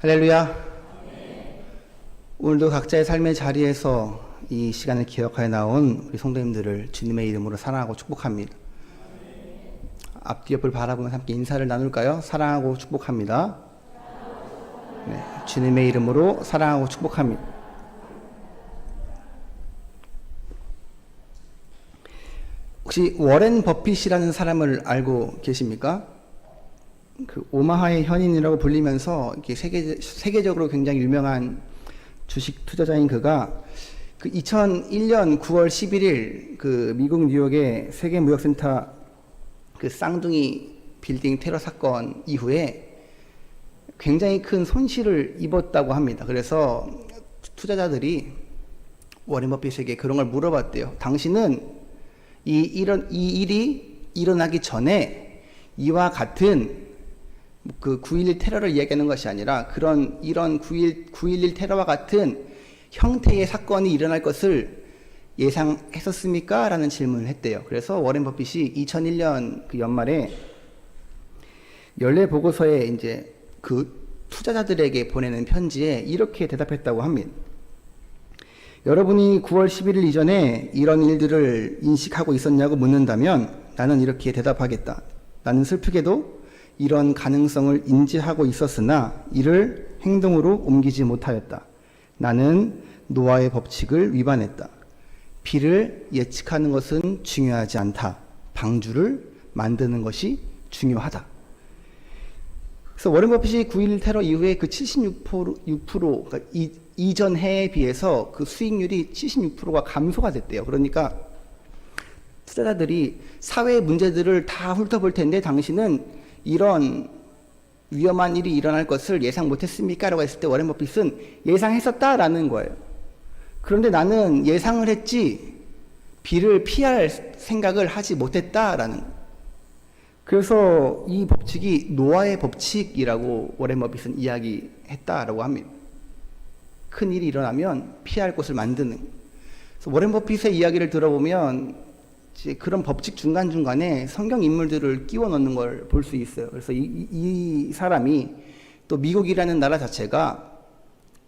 할렐루야. 오늘도 각자의 삶의 자리에서 이 시간을 기억하여 나온 우리 성도님들을 주님의 이름으로 사랑하고 축복합니다. 앞뒤 옆을 바라보면서 함께 인사를 나눌까요? 사랑하고 축복합니다. 네, 주님의 이름으로 사랑하고 축복합니다. 혹시 워렌 버핏이라는 사람을 알고 계십니까? 그 오마하의 현인이라고 불리면서 이렇게 세계적으로 굉장히 유명한 주식 투자자인 그가 그 2001년 9월 11일 그 미국 뉴욕의 세계무역센터 그 쌍둥이 빌딩 테러 사건 이후에 굉장히 큰 손실을 입었다고 합니다. 그래서 투자자들이 워렌 버핏에게 그런 걸 물어봤대요. 당신은 이 일이 일어나기 전에 이와 같은 그 9.11 테러를 이야기하는 것이 아니라 이런 9.11 테러와 같은 형태의 사건이 일어날 것을 예상했었습니까? 라는 질문을 했대요. 그래서 워렌 버핏이 2001년 그 연말에 연례 보고서에 이제 그 투자자들에게 보내는 편지에 이렇게 대답했다고 합니다. 여러분이 9월 11일 이전에 이런 일들을 인식하고 있었냐고 묻는다면 나는 이렇게 대답하겠다. 나는 슬프게도 이런 가능성을 인지하고 있었으나 이를 행동으로 옮기지 못하였다. 나는 노아의 법칙을 위반했다. 비를 예측하는 것은 중요하지 않다. 방주를 만드는 것이 중요하다. 그래서 워렌 버핏이 9.11 테러 이후에 그 76%, 그러니까 이전 해에 비해서 그 수익률이 76%가 감소가 됐대요. 그러니까 투자자들이 사회의 문제들을 다 훑어볼 텐데 당신은 이런 위험한 일이 일어날 것을 예상 못했습니까? 라고 했을 때 워렌 버핏은 예상했었다라는 거예요. 그런데 나는 예상을 했지 비를 피할 생각을 하지 못했다라는 거예요. 그래서 이 법칙이 노아의 법칙이라고 워렌 버핏은 이야기했다라고 합니다. 큰 일이 일어나면 피할 곳을 만드는. 그래서 워렌 버핏의 이야기를 들어보면 이제 그런 법칙 중간중간에 성경 인물들을 끼워 넣는 걸 볼 수 있어요. 그래서 이 사람이 또 미국이라는 나라 자체가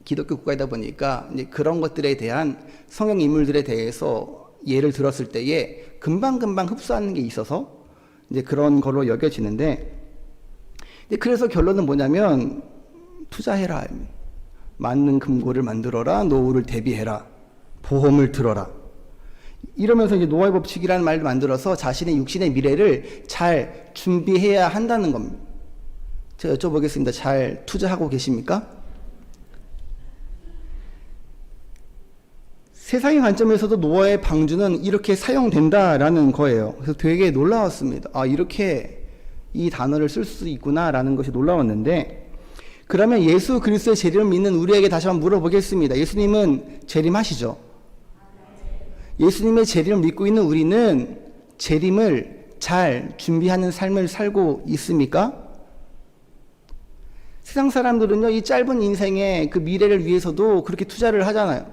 기독교 국가이다 보니까 이제 그런 것들에 대한 성경 인물들에 대해서 예를 들었을 때에 금방금방 흡수하는 게 있어서 이제 그런 걸로 여겨지는데, 그래서 결론은 뭐냐면 투자해라. 맞는 금고를 만들어라. 노후를 대비해라. 보험을 들어라. 이러면서 이제 노아의 법칙이라는 말을 만들어서 자신의 육신의 미래를 잘 준비해야 한다는 겁니다. 제가 여쭤보겠습니다. 잘 투자하고 계십니까? 세상의 관점에서도 노아의 방주는 이렇게 사용된다라는 거예요. 그래서 되게 놀라웠습니다. 아, 이렇게 이 단어를 쓸 수 있구나라는 것이 놀라웠는데, 그러면 예수 그리스도의 재림을 믿는 우리에게 다시 한번 물어보겠습니다. 예수님은 재림하시죠? 예수님의 재림을 믿고 있는 우리는 재림을 잘 준비하는 삶을 살고 있습니까? 세상 사람들은요, 이 짧은 인생의 그 미래를 위해서도 그렇게 투자를 하잖아요.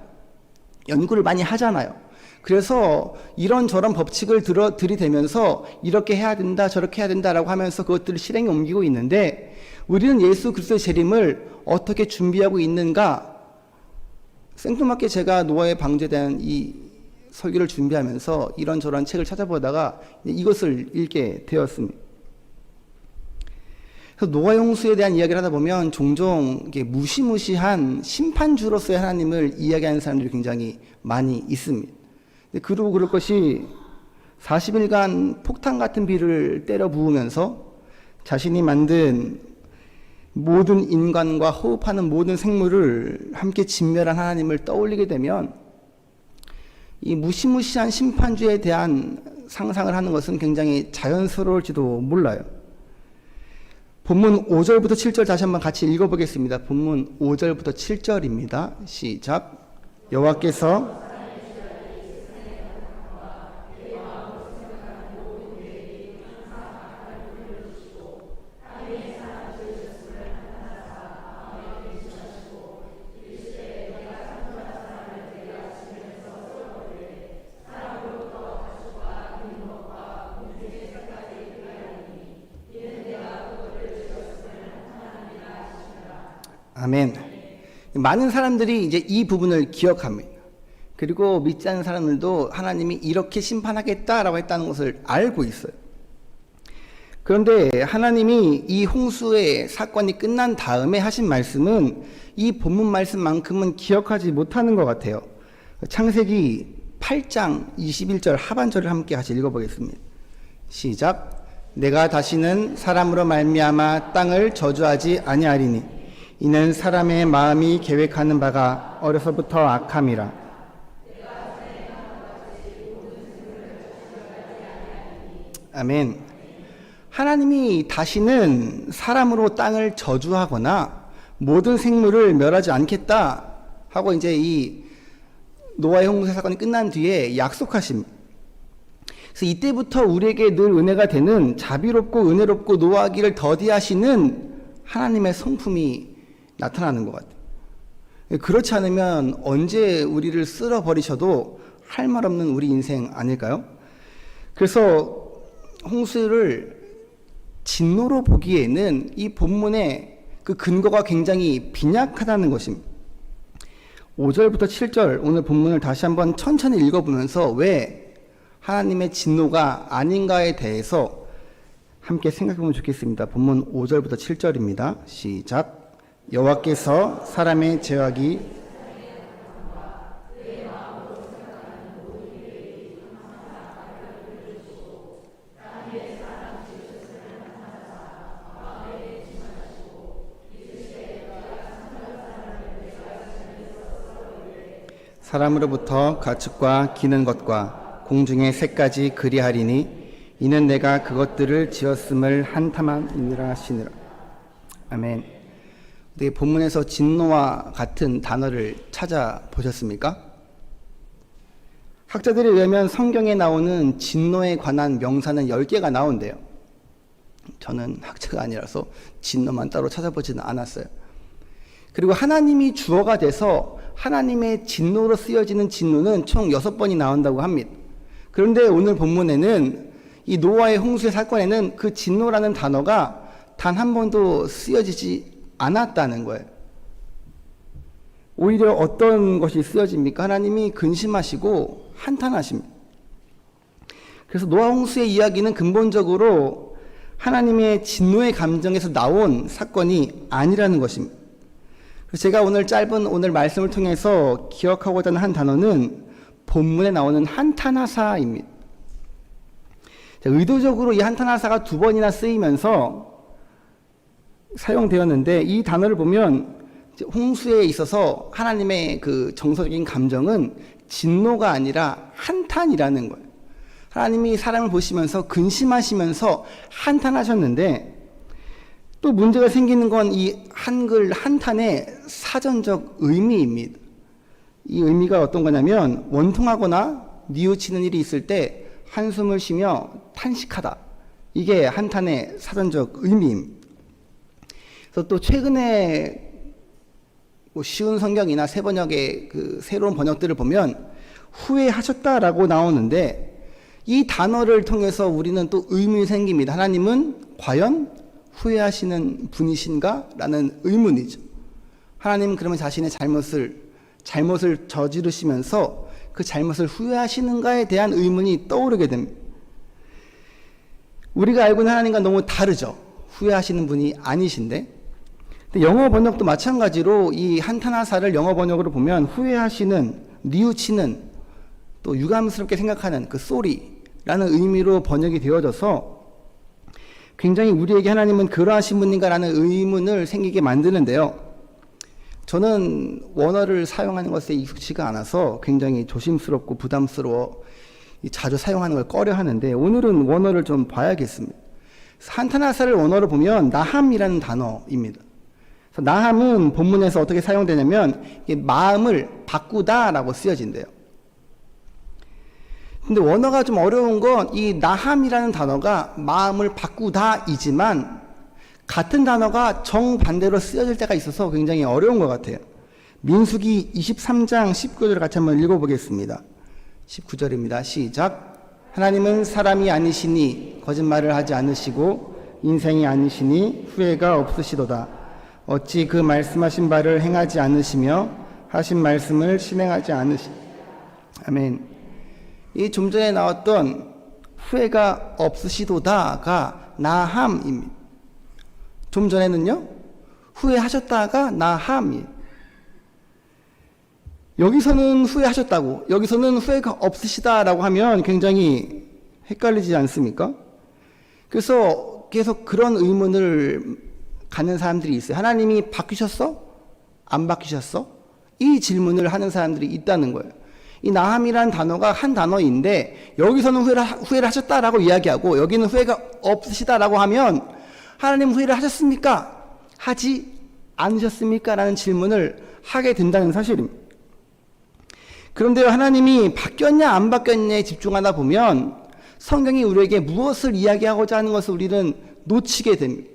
연구를 많이 하잖아요. 그래서 이런저런 법칙을 들이대면서 이렇게 해야 된다, 저렇게 해야 된다라고 하면서 그것들을 실행에 옮기고 있는데, 우리는 예수 그리스도의 재림을 어떻게 준비하고 있는가? 생뚱맞게 제가 노아의 방주에 대한 이 설교를 준비하면서 이런저런 책을 찾아보다가 이것을 읽게 되었습니다. 그래서 노아 홍수에 대한 이야기를 하다 보면 종종 무시무시한 심판주로서의 하나님을 이야기하는 사람들이 굉장히 많이 있습니다. 그리고 그럴 것이 40일간 폭탄 같은 비를 때려 부으면서 자신이 만든 모든 인간과 호흡하는 모든 생물을 함께 진멸한 하나님을 떠올리게 되면 이 무시무시한 심판주에 대한 상상을 하는 것은 굉장히 자연스러울지도 몰라요. 본문 5절부터 7절 다시 한번 같이 읽어보겠습니다. 본문 5절부터 7절입니다. 시작. 여호와께서 아멘. 많은 사람들이 이제 이 부분을 기억합니다. 그리고 믿지 않는 사람들도 하나님이 이렇게 심판하겠다라고 했다는 것을 알고 있어요. 그런데 하나님이 이 홍수의 사건이 끝난 다음에 하신 말씀은 이 본문 말씀만큼은 기억하지 못하는 것 같아요. 창세기 8장 21절 하반절을 함께 같이 읽어보겠습니다. 시작. 내가 다시는 사람으로 말미암아 땅을 저주하지 아니하리니 이는 사람의 마음이 계획하는 바가 어려서부터 악함이라. 아멘. 하나님이 다시는 사람으로 땅을 저주하거나 모든 생물을 멸하지 않겠다 하고 이제 이 노아의 홍수 사건이 끝난 뒤에 약속하십니다. 그래서 이때부터 우리에게 늘 은혜가 되는 자비롭고 은혜롭고 노하기를 더디하시는 하나님의 성품이 나타나는 것 같아요. 그렇지 않으면 언제 우리를 쓸어버리셔도 할 말 없는 우리 인생 아닐까요? 그래서 홍수를 진노로 보기에는 이 본문의 그 근거가 굉장히 빈약하다는 것입니다. 5절부터 7절 오늘 본문을 다시 한번 천천히 읽어보면서 왜 하나님의 진노가 아닌가에 대해서 함께 생각해보면 좋겠습니다. 본문 5절부터 7절입니다. 시작. 여호와께서 사람의 죄악이 사람으로부터 가축과 기는 것과 공중의 새까지 그리하리니 이는 내가 그것들을 지었음을 한탄함이니라 하시니라. 아멘. 네, 본문에서 진노와 같은 단어를 찾아보셨습니까? 학자들에 의하면 성경에 나오는 진노에 관한 명사는 10개가 나온대요. 저는 학자가 아니라서 진노만 따로 찾아보지는 않았어요. 그리고 하나님이 주어가 돼서 하나님의 진노로 쓰여지는 진노는 총 6번이 나온다고 합니다. 그런데 오늘 본문에는 이 노아의 홍수의 사건에는 그 진노라는 단어가 단 한 번도 쓰여지지 않았다는 거예요. 오히려 어떤 것이 쓰여집니까? 하나님이 근심하시고 한탄하십니다. 그래서 노아 홍수의 이야기는 근본적으로 하나님의 진노의 감정에서 나온 사건이 아니라는 것입니다. 그래서 제가 오늘 짧은 오늘 말씀을 통해서 기억하고자 하는 한 단어는 본문에 나오는 한탄하사입니다. 의도적으로 이 한탄하사가 2번이나 쓰이면서 사용되었는데 이 단어를 보면 홍수에 있어서 하나님의 그 정서적인 감정은 진노가 아니라 한탄이라는 거예요. 하나님이 사람을 보시면서 근심하시면서 한탄하셨는데 또 문제가 생기는 건 이 한글 한탄의 사전적 의미입니다. 이 의미가 어떤 거냐면 원통하거나 뉘우치는 일이 있을 때 한숨을 쉬며 탄식하다. 이게 한탄의 사전적 의미입니다. 그래서 또 최근에 쉬운 성경이나 새 번역의 그 새로운 번역들을 보면 후회하셨다라고 나오는데 이 단어를 통해서 우리는 또 의문이 생깁니다. 하나님은 과연 후회하시는 분이신가? 라는 의문이죠. 하나님은 그러면 자신의 잘못을 저지르시면서 그 잘못을 후회하시는가에 대한 의문이 떠오르게 됩니다. 우리가 알고 있는 하나님과 너무 다르죠. 후회하시는 분이 아니신데. 근데 영어 번역도 마찬가지로 이 한탄하사를 영어 번역으로 보면 후회하시는, 뉘우치는, 또 유감스럽게 생각하는 그 쏘리라는 의미로 번역이 되어져서 굉장히 우리에게 하나님은 그러하신 분인가라는 의문을 생기게 만드는데요. 저는 원어를 사용하는 것에 익숙치가 않아서 굉장히 조심스럽고 부담스러워 자주 사용하는 걸 꺼려 하는데 오늘은 원어를 좀 봐야겠습니다. 한탄하사를 원어로 보면 나함이라는 단어입니다. 그래서 나함은 본문에서 어떻게 사용되냐면 마음을 바꾸다라고 쓰여진대요. 근데 원어가 좀 어려운 건 이 나함이라는 단어가 마음을 바꾸다이지만 같은 단어가 정반대로 쓰여질 때가 있어서 굉장히 어려운 것 같아요. 민수기 23장 19절을 같이 한번 읽어보겠습니다. 19절입니다. 시작. 하나님은 사람이 아니시니 거짓말을 하지 않으시고 인생이 아니시니 후회가 없으시도다. 어찌 그 말씀하신 바를 행하지 않으시며 하신 말씀을 실행하지 아멘. 이 좀 전에 나왔던 후회가 없으시도다가 나함입니다. 좀 전에는요, 후회하셨다가 나함이에요. 여기서는 후회하셨다고, 여기서는 후회가 없으시다라고 하면 굉장히 헷갈리지 않습니까? 그래서 계속 그런 의문을 갖는 사람들이 있어요. 하나님이 바뀌셨어? 안 바뀌셨어? 이 질문을 하는 사람들이 있다는 거예요. 이 나함이라는 단어가 한 단어인데 여기서는 후회를 하셨다라고 이야기하고 여기는 후회가 없으시다라고 하면 하나님 후회를 하셨습니까? 하지 않으셨습니까? 라는 질문을 하게 된다는 사실입니다. 그런데 하나님이 바뀌었냐 안 바뀌었냐에 집중하다 보면 성경이 우리에게 무엇을 이야기하고자 하는 것을 우리는 놓치게 됩니다.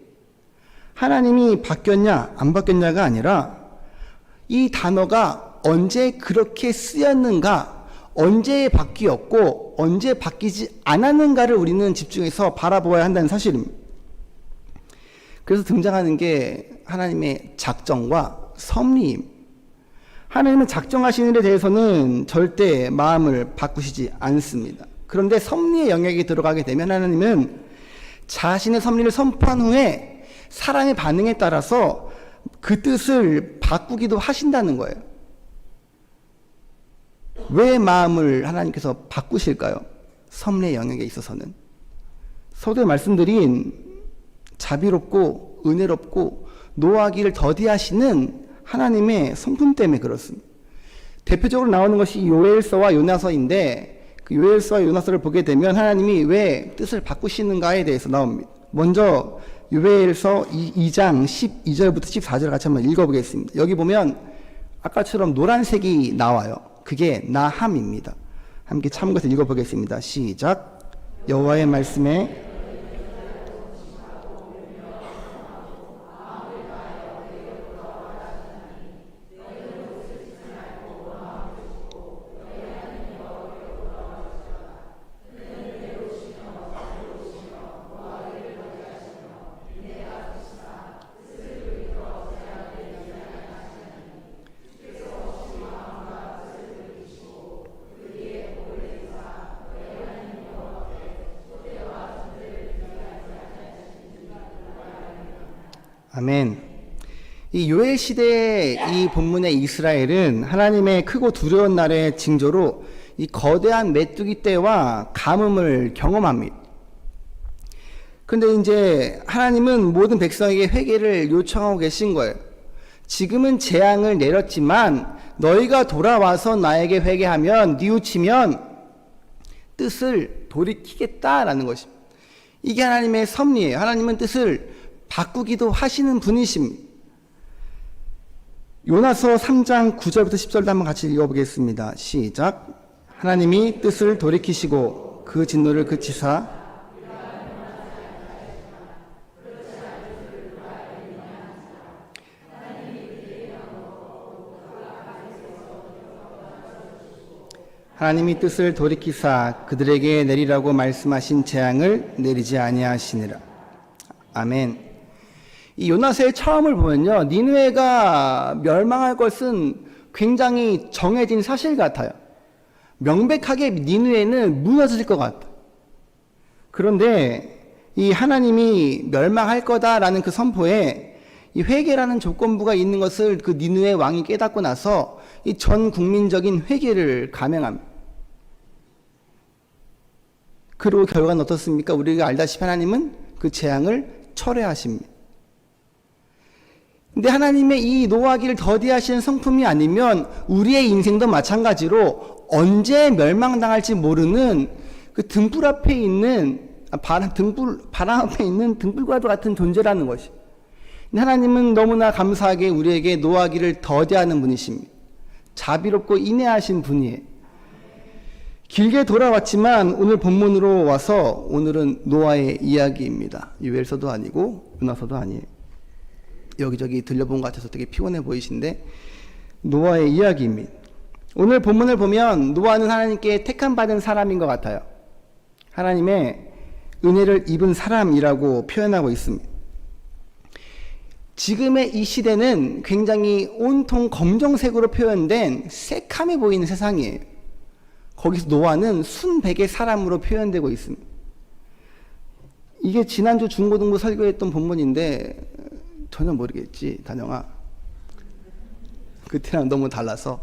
하나님이 바뀌었냐 안 바뀌었냐가 아니라 이 단어가 언제 그렇게 쓰였는가, 언제 바뀌었고 언제 바뀌지 않았는가를 우리는 집중해서 바라보아야 한다는 사실입니다. 그래서 등장하는 게 하나님의 작정과 섭리입니다. 하나님은 작정하시는 데 대해서는 절대 마음을 바꾸시지 않습니다. 그런데 섭리의 영역에 들어가게 되면 하나님은 자신의 섭리를 선포한 후에 사람의 반응에 따라서 그 뜻을 바꾸기도 하신다는 거예요. 왜 마음을 하나님께서 바꾸실까요? 섭리의 영역에 있어서는. 서두에 말씀드린 자비롭고 은혜롭고 노하기를 더디하시는 하나님의 성품 때문에 그렇습니다. 대표적으로 나오는 것이 요엘서와 요나서인데 그 요엘서와 요나서를 보게 되면 하나님이 왜 뜻을 바꾸시는가에 대해서 나옵니다. 먼저 요엘서 2장 12절부터 14절 같이 한번 읽어보겠습니다. 여기 보면 아까처럼 노란색이 나와요. 그게 나함입니다. 함께 참고해서 읽어보겠습니다. 시작. 여호와의 말씀에 아멘. 이 요엘 시대의 이 본문의 이스라엘은 하나님의 크고 두려운 날의 징조로 이 거대한 메뚜기 떼와 가뭄을 경험합니다. 그런데 이제 하나님은 모든 백성에게 회개를 요청하고 계신 거예요. 지금은 재앙을 내렸지만 너희가 돌아와서 나에게 회개하면 뉘우치면 뜻을 돌이키겠다라는 것입니다. 이게 하나님의 섭리예요. 하나님은 뜻을 바꾸기도 하시는 분이십니다. 요나서 3장 9절부터 10절도 한번 같이 읽어보겠습니다. 시작. 하나님이 뜻을 돌이키시고 그 진노를 그치사 하나님이 뜻을 돌이키사 그들에게 내리라고 말씀하신 재앙을 내리지 아니하시니라. 아멘. 이 요나서의 처음을 보면요, 니느웨가 멸망할 것은 굉장히 정해진 사실 같아요. 명백하게 니느웨는 무너질 것 같아요. 그런데 이 하나님이 멸망할 거다라는 그 선포에 이 회개라는 조건부가 있는 것을 그 니느웨 왕이 깨닫고 나서 이 전 국민적인 회개를 감행합니다. 그리고 결과는 어떻습니까? 우리가 알다시피 하나님은 그 재앙을 철회하십니다. 근데 하나님의 이 노하기를 더디하시는 성품이 아니면 우리의 인생도 마찬가지로 언제 멸망당할지 모르는 그 등불 앞에 있는 바람 앞에 있는 등불과도 같은 존재라는 것이. 하나님은 너무나 감사하게 우리에게 노하기를 더디하는 분이십니다. 자비롭고 인내하신 분이에요. 길게 돌아왔지만 오늘 본문으로 와서 오늘은 노아의 이야기입니다. 요엘서도 아니고 요나서도 아니에요. 여기저기 들려본 것 같아서 되게 피곤해 보이신데 노아의 이야기입니다. 오늘 본문을 보면 노아는 하나님께 택함받은 사람인 것 같아요. 하나님의 은혜를 입은 사람이라고 표현하고 있습니다. 지금의 이 시대는 굉장히 온통 검정색으로 표현된 새카매 보이는 세상이에요. 거기서 노아는 순백의 사람으로 표현되고 있습니다. 이게 지난주 중고등부 설교했던 본문인데 전혀 모르겠지, 단영아. 그때랑 너무 달라서.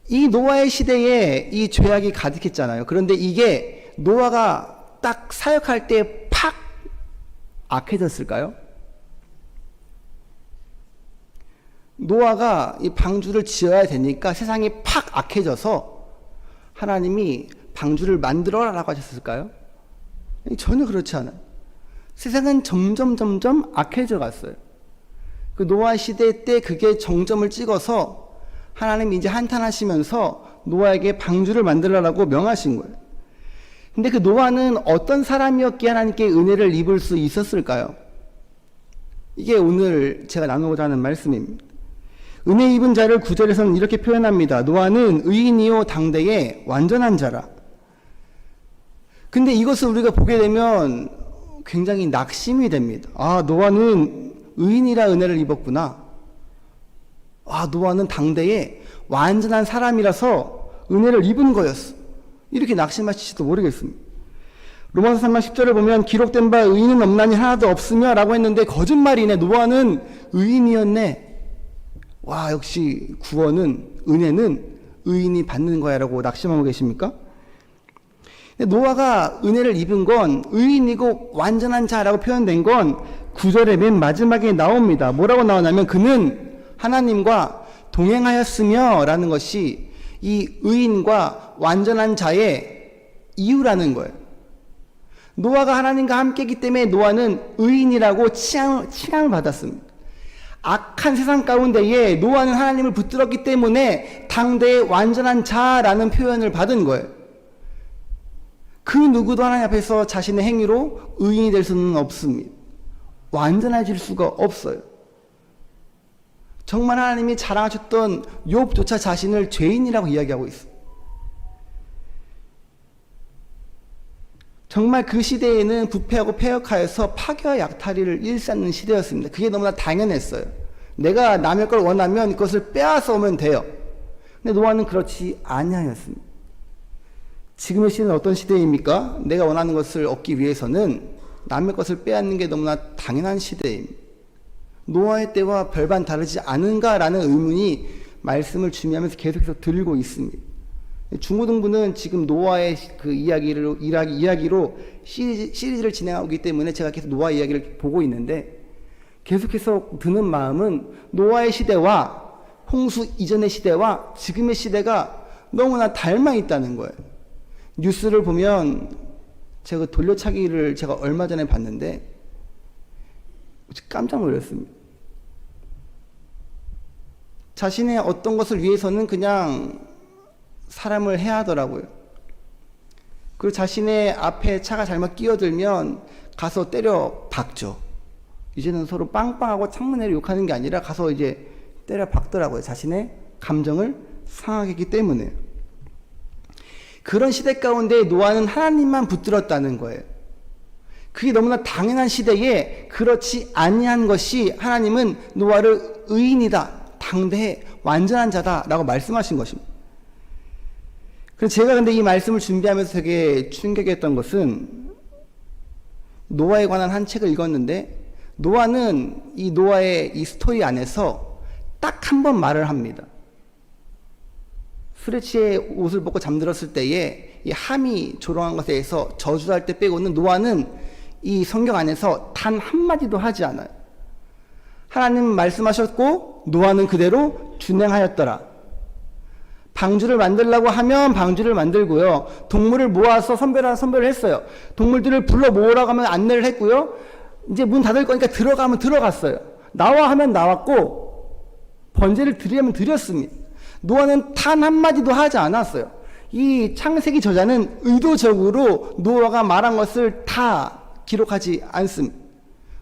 이 노아의 시대에 이 죄악이 가득했잖아요. 그런데 이게 노아가 딱 사역할 때 팍 악해졌을까요? 노아가 이 방주를 지어야 되니까 세상이 팍 악해져서 하나님이 방주를 만들어라 라고 하셨을까요? 전혀 그렇지 않아요. 세상은 점점 악해져 갔어요. 그 노아 시대 때 그게 정점을 찍어서 하나님이 이제 한탄하시면서 노아에게 방주를 만들라고 명하신 거예요. 근데 그 노아는 어떤 사람이었기에 하나님께 은혜를 입을 수 있었을까요? 이게 오늘 제가 나누고자 하는 말씀입니다. 은혜 입은 자를 9절에서는 이렇게 표현합니다. 노아는 의인이요 당대의 완전한 자라. 근데 이것을 우리가 보게 되면 굉장히 낙심이 됩니다. 아, 노아는 의인이라 은혜를 입었구나. 아, 노아는 당대의 완전한 사람이라서 은혜를 입은 거였어. 이렇게 낙심하실지도 모르겠습니다. 로마서 3장 10절을 보면 기록된 바 의인은 없나니 하나도 없으며 라고 했는데 거짓말이네. 노아는 의인이었네. 와, 역시 구원은, 은혜는 의인이 받는 거야 라고 낙심하고 계십니까? 노아가 은혜를 입은 건 의인이고 완전한 자라고 표현된 건 9절의 맨 마지막에 나옵니다. 뭐라고 나오냐면 그는 하나님과 동행하였으며 라는 것이 이 의인과 완전한 자의 이유라는 거예요. 노아가 하나님과 함께했기 때문에 노아는 의인이라고 칭함을 받았습니다. 악한 세상 가운데에 노아는 하나님을 붙들었기 때문에 당대의 완전한 자라는 표현을 받은 거예요. 그 누구도 하나님 앞에서 자신의 행위로 의인이 될 수는 없습니다. 완전해질 수가 없어요. 정말 하나님이 자랑하셨던 욥조차 자신을 죄인이라고 이야기하고 있어요. 정말 그 시대에는 부패하고 패역하여서 파괴와 약탈이를 일삼는 시대였습니다. 그게 너무나 당연했어요. 내가 남의 걸 원하면 그것을 빼앗아 오면 돼요. 근데 노아는 그렇지 아니하였습니다. 지금의 시대는 어떤 시대입니까? 내가 원하는 것을 얻기 위해서는 남의 것을 빼앗는 게 너무나 당연한 시대입니다. 노아의 때와 별반 다르지 않은가라는 의문이 말씀을 준비하면서 계속해서 들고 있습니다. 중고등부는 지금 노아의 그 이야기로 시리즈를 진행하고 있기 때문에 제가 계속 노아 이야기를 보고 있는데 계속해서 드는 마음은 노아의 시대와 홍수 이전의 시대와 지금의 시대가 너무나 닮아 있다는 거예요. 뉴스를 보면 제가 돌려차기를 제가 얼마 전에 봤는데 깜짝 놀랐습니다. 자신의 어떤 것을 위해서는 그냥 사람을 해하더라고요. 그리고 자신의 앞에 차가 잘못 끼어들면 가서 때려 박죠. 이제는 서로 빵빵하고 창문으로 욕하는 게 아니라 가서 이제 때려 박더라고요. 자신의 감정을 상하게 했기 때문에. 그런 시대 가운데 노아는 하나님만 붙들었다는 거예요. 그게 너무나 당연한 시대에 그렇지 아니한 것이 하나님은 노아를 의인이다, 당대의 완전한 자다라고 말씀하신 것입니다. 그래서 제가 근데 이 말씀을 준비하면서 되게 충격했던 것은 노아에 관한 한 책을 읽었는데 노아는 이 노아의 이 스토리 안에서 딱 한 번 말을 합니다. 술에 취해 옷을 벗고 잠들었을 때에 이 함이 조롱한 것에 대해서 저주할 때 빼고는 노아는 이 성경 안에서 단 한마디도 하지 않아요. 하나님 말씀하셨고 노아는 그대로 준행하였더라. 방주를 만들려고 하면 방주를 만들고요. 동물을 모아서 선별을 했어요. 동물들을 불러 모으라고 하면 안내를 했고요. 이제 문 닫을 거니까 들어가면 들어갔어요. 나와 하면 나왔고 번제를 드리면 드렸습니다. 노아는 단 한마디도 하지 않았어요. 이 창세기 저자는 의도적으로 노아가 말한 것을 다 기록하지 않습니다.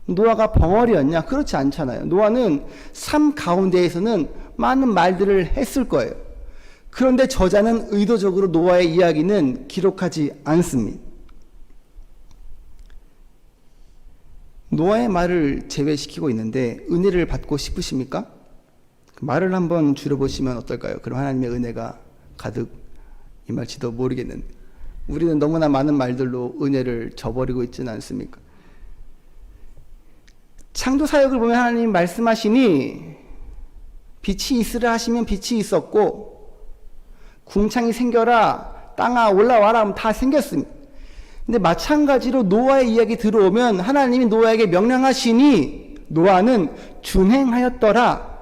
노아가 벙어리였냐? 그렇지 않잖아요. 노아는 삶 가운데에서는 많은 말들을 했을 거예요. 그런데 저자는 의도적으로 노아의 이야기는 기록하지 않습니다. 노아의 말을 제외시키고 있는데 은혜를 받고 싶으십니까? 그 말을 한번 줄여보시면 어떨까요? 그럼 하나님의 은혜가 가득 임할지도 모르겠는데 우리는 너무나 많은 말들로 은혜를 저버리고 있지는 않습니까? 창조 사역을 보면 하나님 말씀하시니 빛이 있으라 하시면 빛이 있었고 궁창이 생겨라 땅아 올라와라 하면 다 생겼습니다. 근데 마찬가지로 노아의 이야기 들어오면 하나님이 노아에게 명령하시니 노아는 준행하였더라.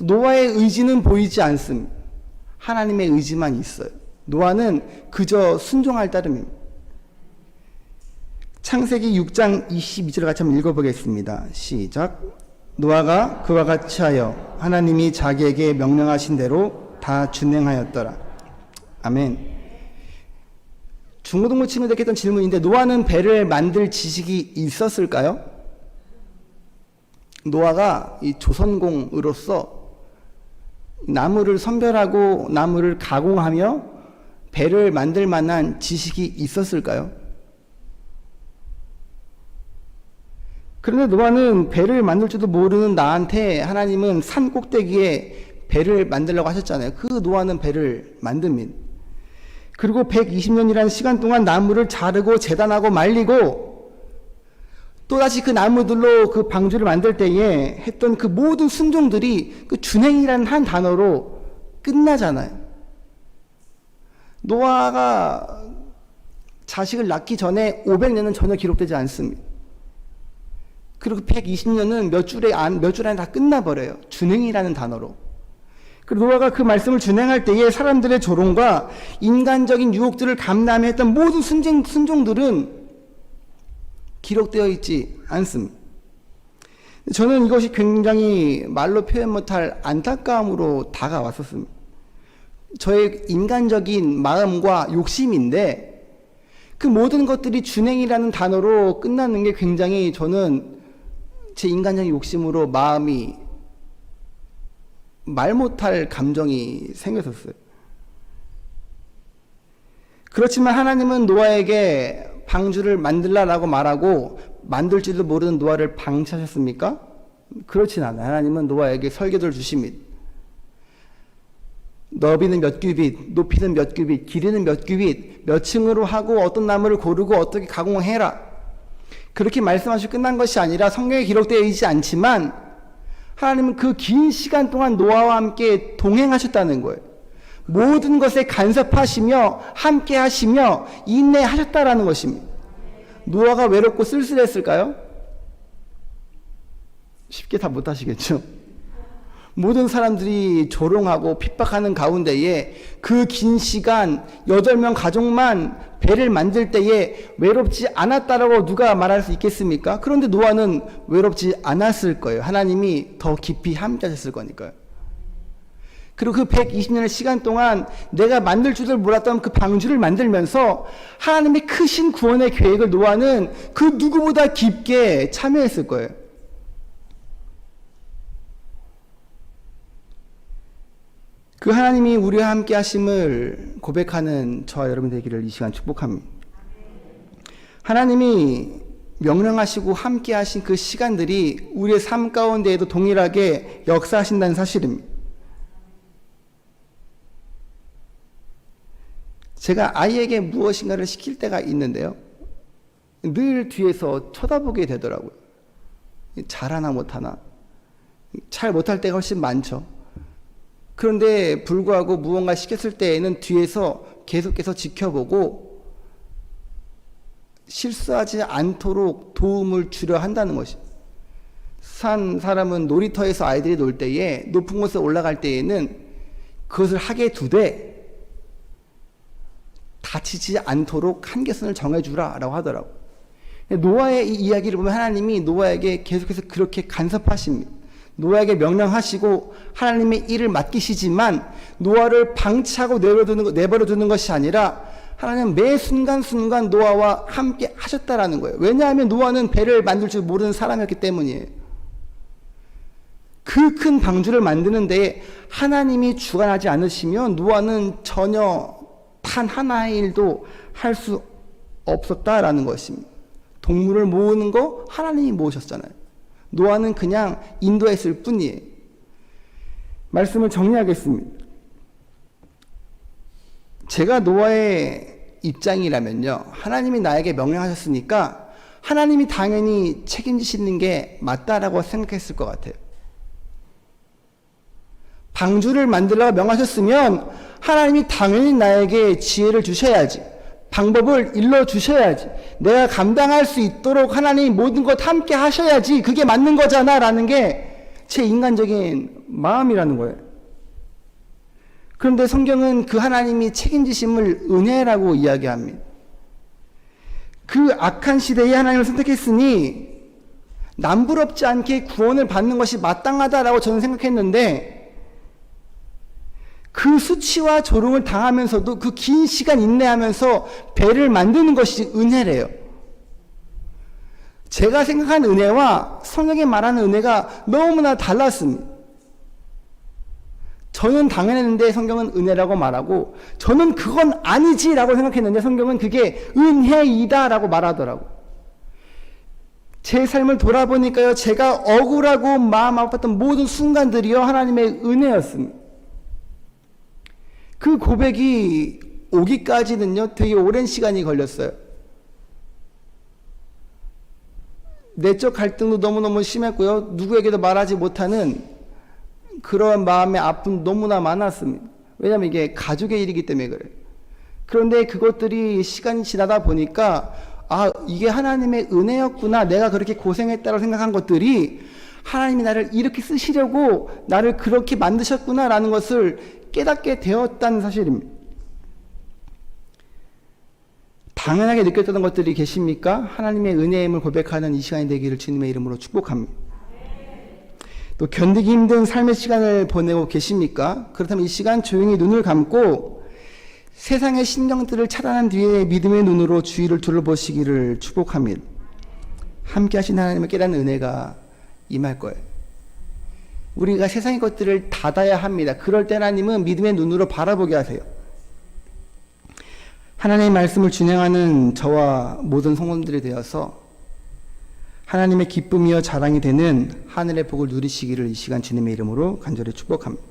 노아의 의지는 보이지 않습니다. 하나님의 의지만 있어요. 노아는 그저 순종할 따름입니다. 창세기 6장 22절을 같이 한번 읽어보겠습니다. 시작. 노아가 그와 같이 하여 하나님이 자기에게 명령하신 대로 다 준행하였더라. 아멘. 중고등부 친구들께 했던 질문인데 노아는 배를 만들 지식이 있었을까요? 노아가 이 조선공으로서 나무를 선별하고 나무를 가공하며 배를 만들 만한 지식이 있었을까요? 그런데 노아는 배를 만들 줄도 모르는 나한테 하나님은 산 꼭대기에 배를 만들라고 하셨잖아요. 그 노아는 배를 만듭니다. 그리고 120년이라는 시간 동안 나무를 자르고 재단하고 말리고 또다시 그 나무들로 그 방주를 만들 때에 했던 그 모든 순종들이 그 준행이라는 한 단어로 끝나잖아요. 노아가 자식을 낳기 전에 500년은 전혀 기록되지 않습니다. 그리고 120년은 몇 줄 안에 다 끝나버려요. 준행이라는 단어로. 그리고 노아가 그 말씀을 준행할 때에 사람들의 조롱과 인간적인 유혹들을 감남했던 모든 순종들은 기록되어 있지 않습니다. 저는 이것이 굉장히 말로 표현 못할 안타까움으로 다가왔었습니다. 저의 인간적인 마음과 욕심인데 그 모든 것들이 준행이라는 단어로 끝나는 게 굉장히 저는 제 인간적인 욕심으로 마음이 말 못할 감정이 생겼었어요. 그렇지만 하나님은 노아에게 방주를 만들라라고 말하고 만들지도 모르는 노아를 방치하셨습니까? 그렇진 않아요. 하나님은 노아에게 설계도를 주십니다. 너비는 몇 규빗, 높이는 몇 규빗, 길이는 몇 규빗, 몇 층으로 하고 어떤 나무를 고르고 어떻게 가공해라. 그렇게 말씀하시고 끝난 것이 아니라 성경에 기록되어 있지 않지만 하나님은 그 긴 시간 동안 노아와 함께 동행하셨다는 거예요. 모든 것에 간섭하시며 함께 하시며 인내하셨다라는 것입니다. 노아가 외롭고 쓸쓸했을까요? 쉽게 다 못하시겠죠. 모든 사람들이 조롱하고 핍박하는 가운데에 그 긴 시간 8명 가족만 배를 만들 때에 외롭지 않았다라고 누가 말할 수 있겠습니까? 그런데 노아는 외롭지 않았을 거예요. 하나님이 더 깊이 함께 하셨을 거니까요. 그리고 그 120년의 시간 동안 내가 만들 줄을 몰랐던 그 방주를 만들면서 하나님의 크신 구원의 계획을 노아는 그 누구보다 깊게 참여했을 거예요. 그 하나님이 우리와 함께 하심을 고백하는 저와 여러분 되기를 이 시간 축복합니다. 하나님이 명령하시고 함께 하신 그 시간들이 우리의 삶 가운데에도 동일하게 역사하신다는 사실입니다. 제가 아이에게 무엇인가를 시킬 때가 있는데요. 늘 뒤에서 쳐다보게 되더라고요. 잘하나 못하나. 잘 못할 때가 훨씬 많죠. 그런데 불구하고 무언가 시켰을 때에는 뒤에서 계속해서 지켜보고 실수하지 않도록 도움을 주려 한다는 것입니다. 산 사람은 놀이터에서 아이들이 놀 때에 높은 곳에 올라갈 때에는 그것을 하게 두되 다치지 않도록 한계선을 정해주라라고 하더라고요. 노아의 이 이야기를 보면 하나님이 노아에게 계속해서 그렇게 간섭하십니다. 노아에게 명령하시고 하나님의 일을 맡기시지만 노아를 방치하고 내버려두는 것이 아니라 하나님은 매 순간순간 노아와 함께 하셨다라는 거예요. 왜냐하면 노아는 배를 만들 줄 모르는 사람이었기 때문이에요. 그 큰 방주를 만드는 데에 하나님이 주관하지 않으시면 노아는 전혀 단 하나의 일도 할 수 없었다라는 것입니다. 동물을 모으는 거 하나님이 모으셨잖아요. 노아는 그냥 인도했을 뿐이에요. 말씀을 정리하겠습니다. 제가 노아의 입장이라면요, 하나님이 나에게 명령하셨으니까 하나님이 당연히 책임지시는 게 맞다라고 생각했을 것 같아요. 방주를 만들라고 명하셨으면 하나님이 당연히 나에게 지혜를 주셔야지, 방법을 일러주셔야지, 내가 감당할 수 있도록 하나님이 모든 것 함께 하셔야지 그게 맞는 거잖아 라는 게 제 인간적인 마음이라는 거예요. 그런데 성경은 그 하나님이 책임지심을 은혜라고 이야기합니다. 그 악한 시대에 하나님을 선택했으니 남부럽지 않게 구원을 받는 것이 마땅하다라고 저는 생각했는데, 그 수치와 조롱을 당하면서도 그 긴 시간 인내하면서 배를 만드는 것이 은혜래요. 제가 생각하는 은혜와 성경이 말하는 은혜가 너무나 달랐습니다. 저는 당연했는데 성경은 은혜라고 말하고, 저는 그건 아니지라고 생각했는데 성경은 그게 은혜이다라고 말하더라고. 제 삶을 돌아보니까요, 제가 억울하고 마음 아팠던 모든 순간들이요, 하나님의 은혜였습니다. 그 고백이 오기까지는요, 되게 오랜 시간이 걸렸어요. 내적 갈등도 너무너무 심했고요, 누구에게도 말하지 못하는 그런 마음의 아픔 너무나 많았습니다. 왜냐하면 이게 가족의 일이기 때문에 그래요. 그런데 그것들이 시간이 지나다 보니까, 아, 이게 하나님의 은혜였구나, 내가 그렇게 고생했다고 생각한 것들이 하나님이 나를 이렇게 쓰시려고 나를 그렇게 만드셨구나 라는 것을 깨닫게 되었다는 사실입니다. 당연하게 느꼈던 것들이 계십니까? 하나님의 은혜임을 고백하는 이 시간이 되기를 주님의 이름으로 축복합니다. 또 견디기 힘든 삶의 시간을 보내고 계십니까? 그렇다면 이 시간 조용히 눈을 감고 세상의 신경들을 차단한 뒤에 믿음의 눈으로 주위를 둘러보시기를 축복합니다. 함께 하신 하나님의 깨닫는 은혜가 임할 거예요. 우리가 세상의 것들을 닫아야 합니다. 그럴 때 하나님은 믿음의 눈으로 바라보게 하세요. 하나님의 말씀을 준행하는 저와 모든 성도들이 되어서 하나님의 기쁨이여 자랑이 되는 하늘의 복을 누리시기를 이 시간 주님의 이름으로 간절히 축복합니다.